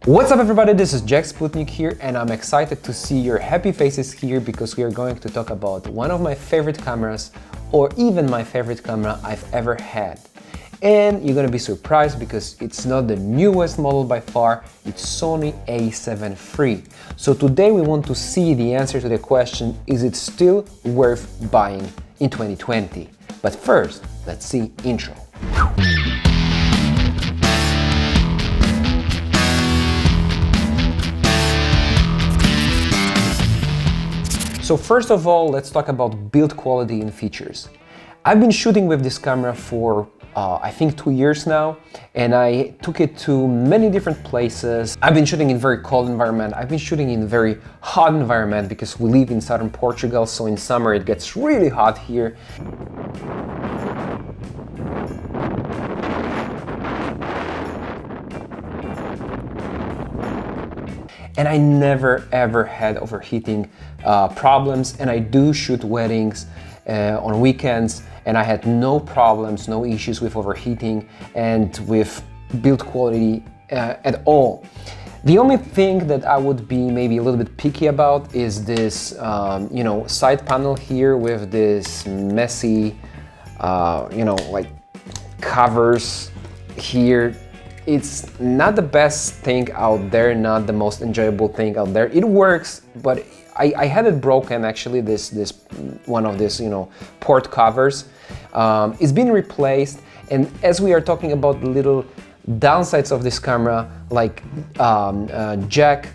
What's up everybody, this is Jack Sputnik here and I'm excited to see your happy faces here because we are going to talk about one of my favorite cameras or even my favorite camera I've ever had. And you're gonna be surprised because it's not the newest model by far, it's Sony a7 III. So today we want to see the answer to the question, is it still worth buying in 2020? But first, let's see intro. So first of all, let's talk about build quality and features. I've been shooting with this camera for I think 2 years now, and I took it to many different places. I've been shooting in very cold environment, I've been shooting in very hot environment because we live in southern Portugal, so in summer it gets really hot here. And I never ever had overheating problems, and I do shoot weddings on weekends and I had no problems, no issues with overheating and with build quality at all. The only thing that I would be maybe a little bit picky about is this side panel here with this messy like covers here. It's not the best thing out there, not the most enjoyable thing out there. It works, but I had it broken actually, this one of this port covers. It's been replaced, and as we are talking about the little downsides of this camera, like jack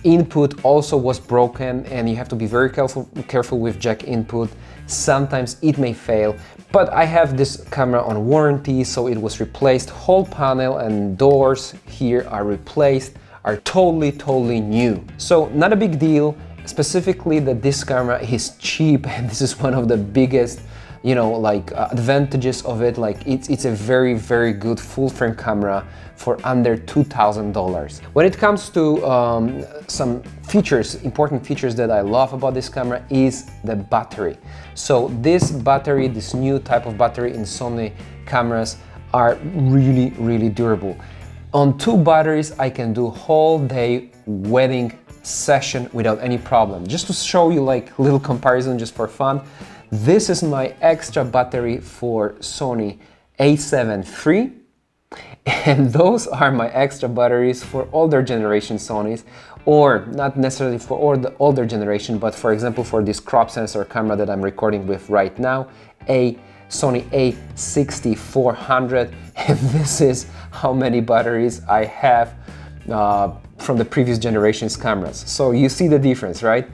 input also was broken, and you have to be very careful with jack input. Sometimes it may fail, but I have this camera on warranty, so it was replaced. Whole panel and doors here are replaced, are totally new. So not a big deal, specifically that this camera is cheap, and this is one of the biggest advantages of it. Like it's a very good full frame camera for under $2,000. When it comes to some features, important features that I love about this camera is the battery. So this battery, this new type of battery in Sony cameras are really durable. On 2 batteries I can do whole day wedding session without any problem. Just to show you like little comparison just for fun, this is my extra battery for Sony a7 III, and those are my extra batteries for older generation Sonys, or not necessarily for all the older generation, but for example for this crop sensor camera that I'm recording with right now, a Sony a6400, and this is how many batteries I have from the previous generation's cameras. So you see the difference, right?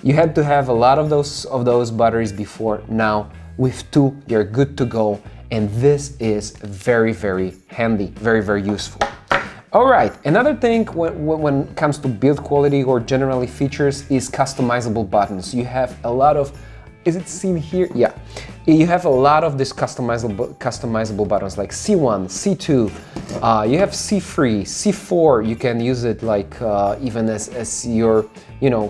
You had to have a lot of those batteries before. Now with 2 you're good to go, and this is very handy, very useful. All right, another thing when it comes to build quality or generally features is customizable buttons. You have a lot of, is it seen here? Yeah. You have a lot of these customizable buttons like C1, C2, you have C3, C4, you can use it like even as your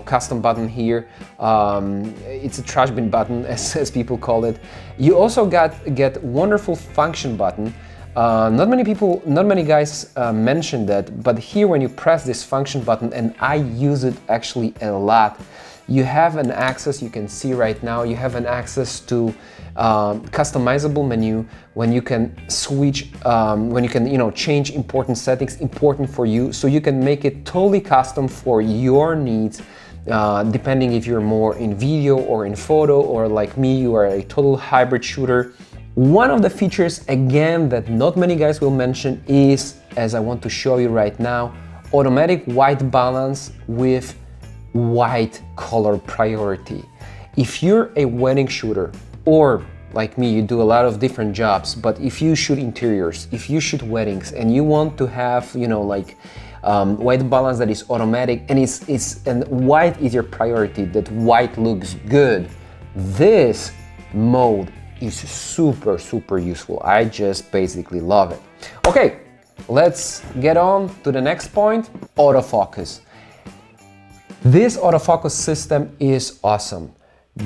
custom button here. It's a trash bin button as people call it. You also get wonderful function button. Not many guys mention that, but here when you press this function button, and I use it actually a lot, you have an access, you can see right now, you have an access to customizable menu when you can switch, when you can change important settings, important for you, so you can make it totally custom for your needs, depending if you're more in video or in photo, or like me, you are a total hybrid shooter. One of the features, again, that not many guys will mention is, as I want to show you right now, automatic white balance with white color priority. If you're a wedding shooter, or like me, you do a lot of different jobs, but if you shoot interiors, if you shoot weddings, and you want to have white balance that is automatic, and and white is your priority, that white looks good, this mode is super useful. I just basically love it. Okay, let's get on to the next point, autofocus. This autofocus system is awesome.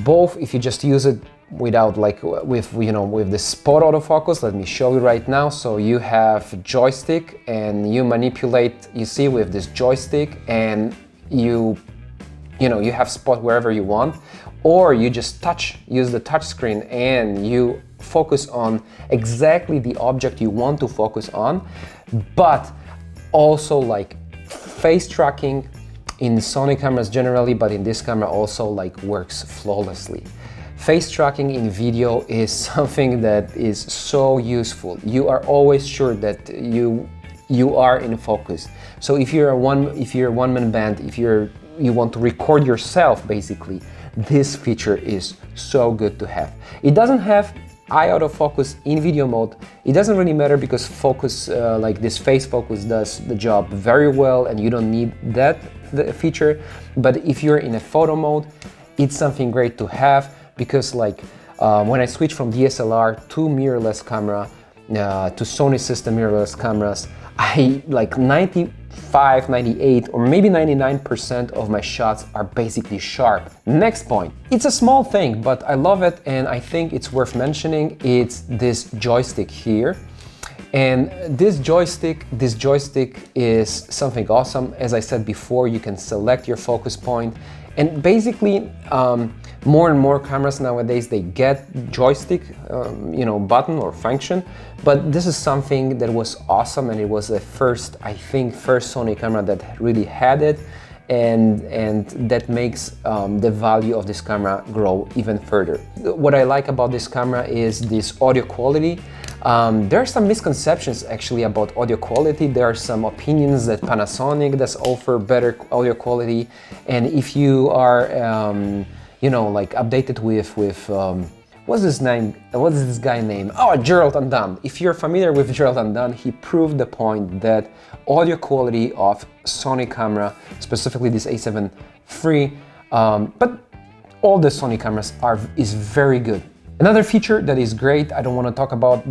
Both if you just use it without like with with the spot autofocus. Let me show you right now. So you have joystick and you manipulate, you see, with this joystick, and you have spot wherever you want, or you just use the touch screen and you focus on exactly the object you want to focus on. But also like face tracking in Sony cameras generally, but in this camera also like works flawlessly. Face tracking in video is something that is so useful. You are always sure that you are in focus. So if you're a one-man band, if you want to record yourself, basically, this feature is so good to have. It doesn't have eye autofocus in video mode. It doesn't really matter because focus, like this face focus, does the job very well, and you don't need the feature. But if you're in a photo mode, it's something great to have, because like when I switch from DSLR to mirrorless camera, to Sony system mirrorless cameras, I like 95, 98, or maybe 99% of my shots are basically sharp. Next point. It's a small thing, but I love it and I think it's worth mentioning. It's this joystick here. And this joystick is something awesome. As I said before, you can select your focus point, and basically more and more cameras nowadays, they get joystick button or function, but this is something that was awesome, and it was the first Sony camera that really had it, and that makes the value of this camera grow even further. What I like about this camera is this audio quality. There are some misconceptions actually about audio quality. There are some opinions that Panasonic does offer better audio quality, and if you are like updated with what's his name? What is this guy name? Oh, Gerald Undone. If you're familiar with Gerald Undone, he proved the point that audio quality of Sony camera, specifically this A7 III, but all the Sony cameras is very good. Another feature that is great, I don't want to talk about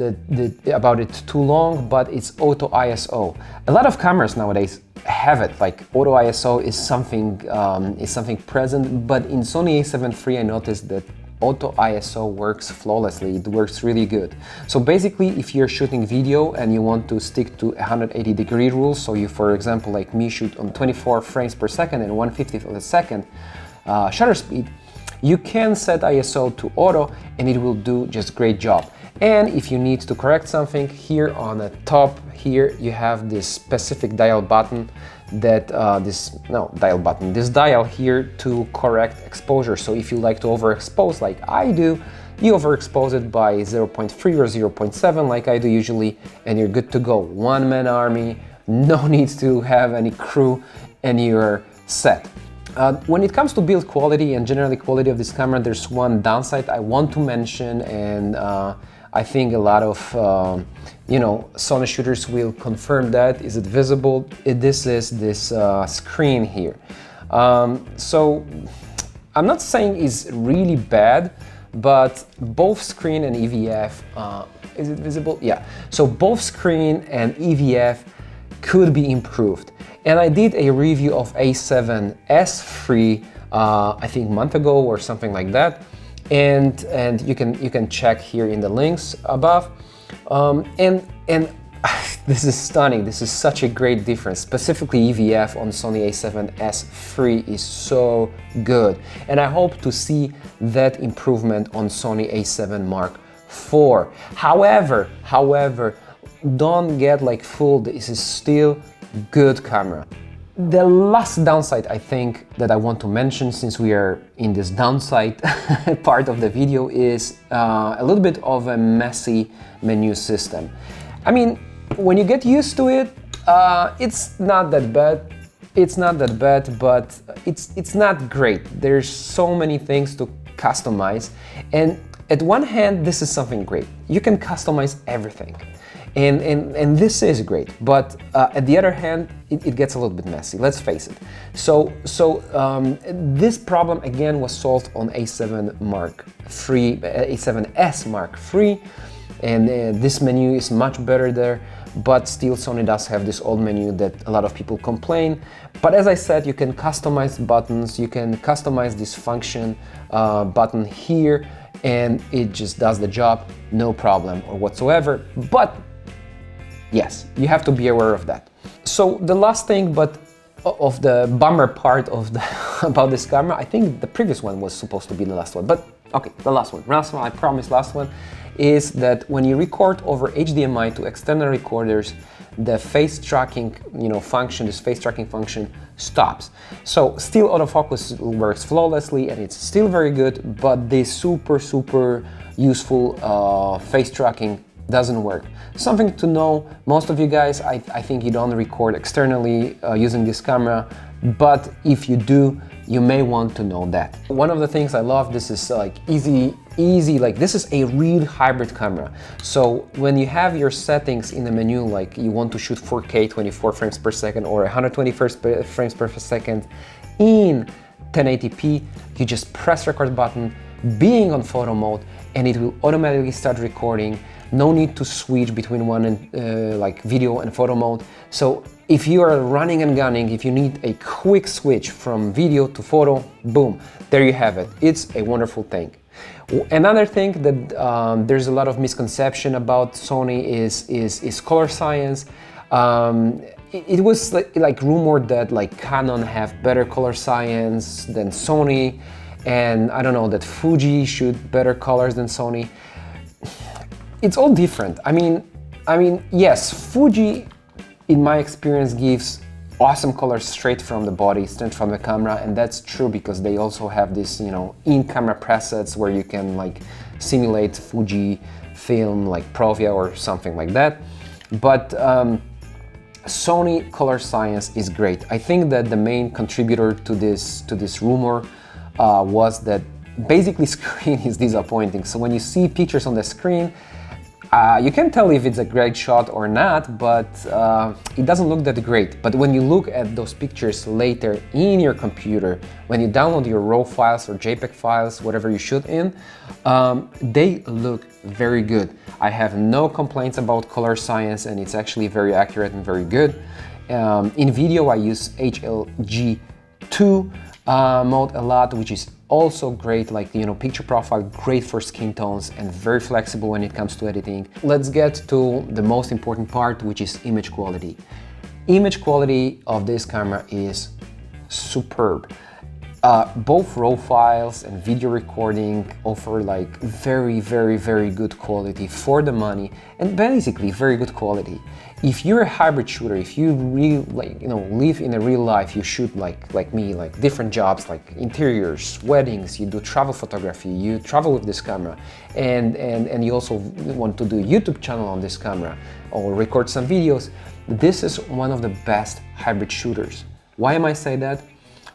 about it too long, but it's Auto ISO. A lot of cameras nowadays have it, like Auto ISO is something present, but in Sony A7 III I noticed that Auto ISO works flawlessly. It works really good. So basically, if you're shooting video and you want to stick to 180-degree rule, so you, for example, like me, shoot on 24 frames per second and 1/50th of a second shutter speed, you can set ISO to auto and it will do just great job. And if you need to correct something, here on the top here you have this specific dial button that this dial here to correct exposure. So if you like to overexpose like I do, you overexpose it by 0.3 or 0.7 like I do usually, and you're good to go. One-man army, no need to have any crew, and you're set. When it comes to build quality and generally quality of this camera, there's one downside I want to mention, and I think a lot of Sony shooters will confirm that. Is it visible? This is this screen here. So I'm not saying it's really bad, but both screen and EVF, is it visible? Yeah. So both screen and EVF could be improved. And I did a review of A7S III, I think a month ago or something like that, and you can check here in the links above. And this is stunning. This is such a great difference. Specifically, EVF on Sony A7S III is so good, and I hope to see that improvement on Sony A7 Mark IV. However, don't get like fooled. This is still good camera. The last downside I think that I want to mention, since we are in this downside part of the video, is a little bit of a messy menu system. I mean, when you get used to it, it's not that bad. But it's not great. There's so many things to customize, and at one hand, this is something great. You can customize everything. And this is great, but at the other hand, it gets a little bit messy, let's face it. So this problem again was solved on A7 Mark III, A7S Mark III, and this menu is much better there, but still Sony does have this old menu that a lot of people complain. But as I said, you can customize buttons, you can customize this function button here, and it just does the job, no problem or whatsoever. But yes, you have to be aware of that. So the last thing, but of the bummer part of the about this camera, I think the previous one was supposed to be the last one, but okay, the last one, I promise, last one, is that when you record over HDMI to external recorders, the face tracking, function, this face tracking function stops. So still autofocus works flawlessly and it's still very good, but this super useful face tracking doesn't work. Something to know, most of you guys, I think you don't record externally using this camera, but if you do, you may want to know that. One of the things I love, this is like easy, like this is a real hybrid camera. So when you have your settings in the menu, like you want to shoot 4K 24 frames per second or 120 frames per second in 1080p, you just press record button, being on photo mode, and it will automatically start recording. No need to switch between one and like video and photo mode. So if you are running and gunning, if you need a quick switch from video to photo, boom, there you have it. It's a wonderful thing. Another thing that there's a lot of misconception about Sony is color science. It was like rumored that like Canon have better color science than Sony, and I don't know, that Fuji shoot better colors than Sony. It's all different. I mean, yes, Fuji, in my experience, gives awesome colors straight from the body, straight from the camera, and that's true because they also have this, in-camera presets where you can like simulate Fuji film, like Provia or something like that. But Sony color science is great. I think that the main contributor to this rumor was that basically screen is disappointing. So when you see pictures on the screen, you can tell if it's a great shot or not, but it doesn't look that great. But when you look at those pictures later in your computer, when you download your RAW files or JPEG files, whatever you shoot in, they look very good. I have no complaints about color science, and it's actually very accurate and very good. In video, I use HLG2 mode a lot, which is also great, like picture profile, great for skin tones and very flexible when it comes to editing. Let's get to the most important part, which is image quality. Image quality of this camera is superb. Both RAW files and video recording offer like very good quality for the money, and basically very good quality. If you're a hybrid shooter, if you really live in a real life, you shoot like me, like different jobs, like interiors, weddings, you do travel photography, you travel with this camera, and you also want to do a YouTube channel on this camera or record some videos, this is one of the best hybrid shooters. Why am I saying that?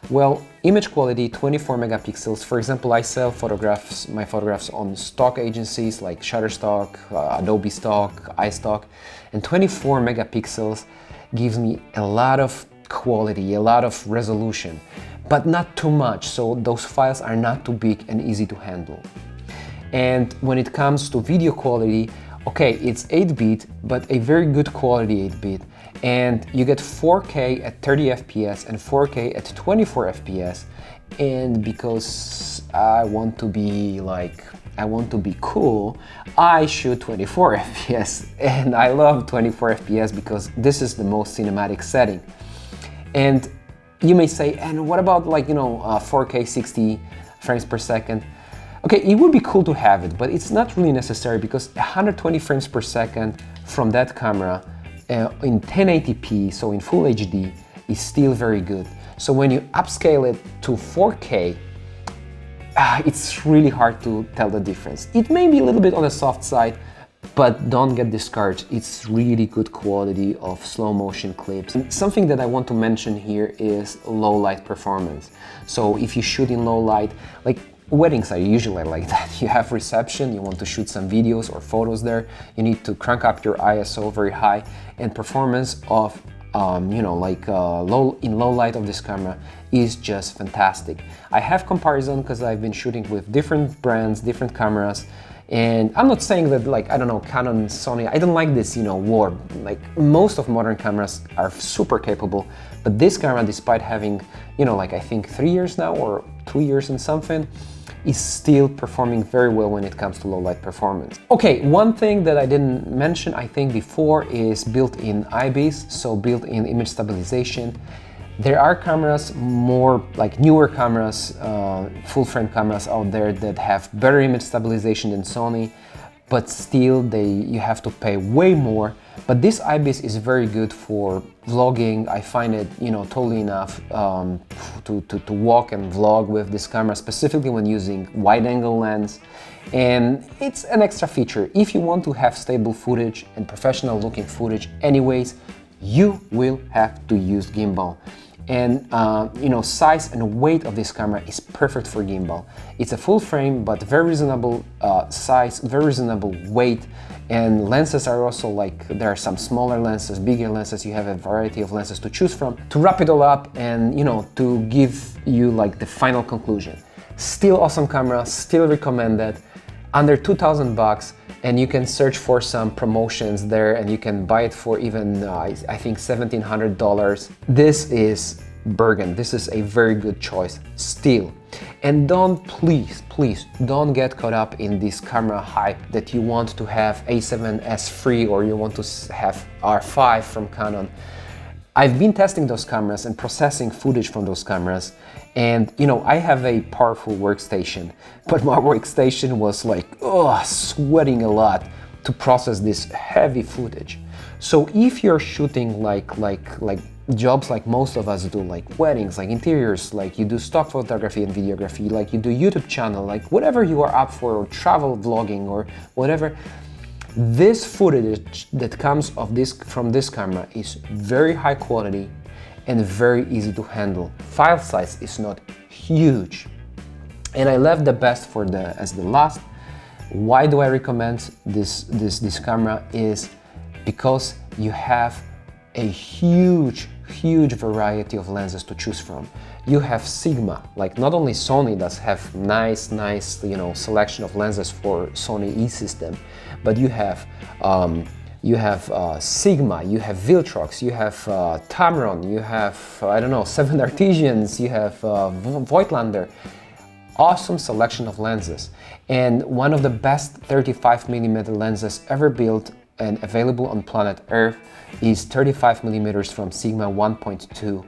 Well, image quality, 24 megapixels. For example, I sell my photographs on stock agencies like Shutterstock, Adobe Stock, iStock, and 24 megapixels gives me a lot of quality, a lot of resolution, but not too much, so those files are not too big and easy to handle. And when it comes to video quality, okay, it's 8-bit, but a very good quality 8-bit. And you get 4K at 30 FPS and 4K at 24 FPS. And because I want to be cool, I shoot 24 FPS. And I love 24 FPS because this is the most cinematic setting. And you may say, and what about 4K 60 frames per second? Okay, it would be cool to have it, but it's not really necessary because 120 frames per second from that camera in 1080p, so in full HD, is still very good. So when you upscale it to 4K, it's really hard to tell the difference. It may be a little bit on the soft side, but don't get discouraged. It's really good quality of slow motion clips. And something that I want to mention here is low light performance. So if you shoot in low light, like weddings are usually like that. You have reception, you want to shoot some videos or photos there, you need to crank up your ISO very high, and performance of in low light of this camera is just fantastic. I have comparison because I've been shooting with different brands, different cameras, and I'm not saying that Canon, Sony, I don't like this war. Like most of modern cameras are super capable, But this camera, despite having, you know, like I think 3 years now or 2 years and something, is still performing very well when it comes to low light performance. Okay, one thing that I didn't mention, I think before, is built-in IBIS, so built-in image stabilization. There are cameras, more like newer cameras, full frame cameras out there that have better image stabilization than Sony, but still you have to pay way more. But this IBIS is very good for vlogging. I find it, you know, totally enough to walk and vlog with this camera, specifically when using wide-angle lens. And it's an extra feature. If you want to have stable footage and professional-looking footage anyways, you will have to use gimbal. And you know, size and weight of this camera is perfect for gimbal. It's a full frame, but very reasonable size, very reasonable weight, and lenses are also like, there are some smaller lenses, bigger lenses. You have a variety of lenses to choose from. To wrap it all up and, you know, to give you like the final conclusion, still awesome camera, still recommended, under 2,000 bucks. And you can search for some promotions there and you can buy it for even, I think, $1,700. This is bargain. This is a very good choice still. And please don't get caught up in this camera hype that you want to have A7S III or you want to have R5 from Canon. I've been testing those cameras and processing footage from those cameras, and you know, I have a powerful workstation, but my workstation was like, sweating a lot to process this heavy footage. So if you're shooting like jobs like most of us do, like weddings, like interiors, like you do stock photography and videography, like you do YouTube channel, like whatever you are up for, or travel vlogging or whatever, this footage that comes from this camera is very high quality and very easy to handle. File size is not huge. And I left the best for as the last. Why do I recommend this camera? Is because you have a huge variety of lenses to choose from. You have Sigma, like not only Sony does have nice, you know, selection of lenses for Sony E system, but you have Sigma, you have Viltrox, you have Tamron, you have, I don't know, 7 Artesians, you have Voigtlander. Awesome selection of lenses. And one of the best 35mm lenses ever built and available on planet Earth is 35mm from Sigma 1.2.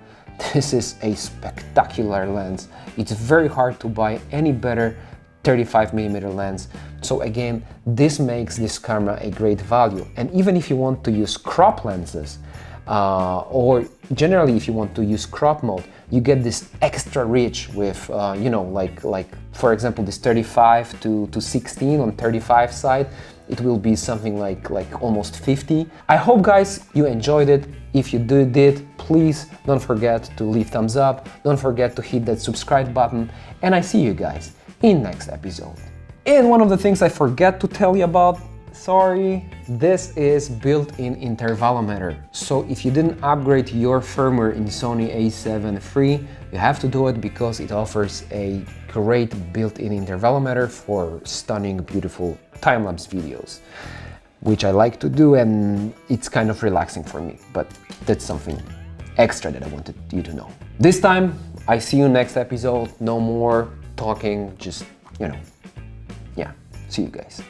This is a spectacular lens. It's very hard to buy any better 35mm lens. So again, this makes this camera a great value. And even if you want to use crop lenses, or generally if you want to use crop mode, you get this extra rich with, you know, like for example, this 35 to 16 on 35 side, it will be something like almost 50. I hope, guys, you enjoyed it. If you did, please don't forget to leave thumbs up. Don't forget to hit that subscribe button. And I see you guys in next episode. And one of the things I forget to tell you about, sorry, this is built-in intervalometer. So if you didn't upgrade your firmware in Sony A7 III, you have to do it because it offers a great built-in intervalometer for stunning, beautiful time-lapse videos, which I like to do, and it's kind of relaxing for me, but that's something extra that I wanted you to know. This time, I see you next episode. No more talking, just, you know, yeah, see you guys.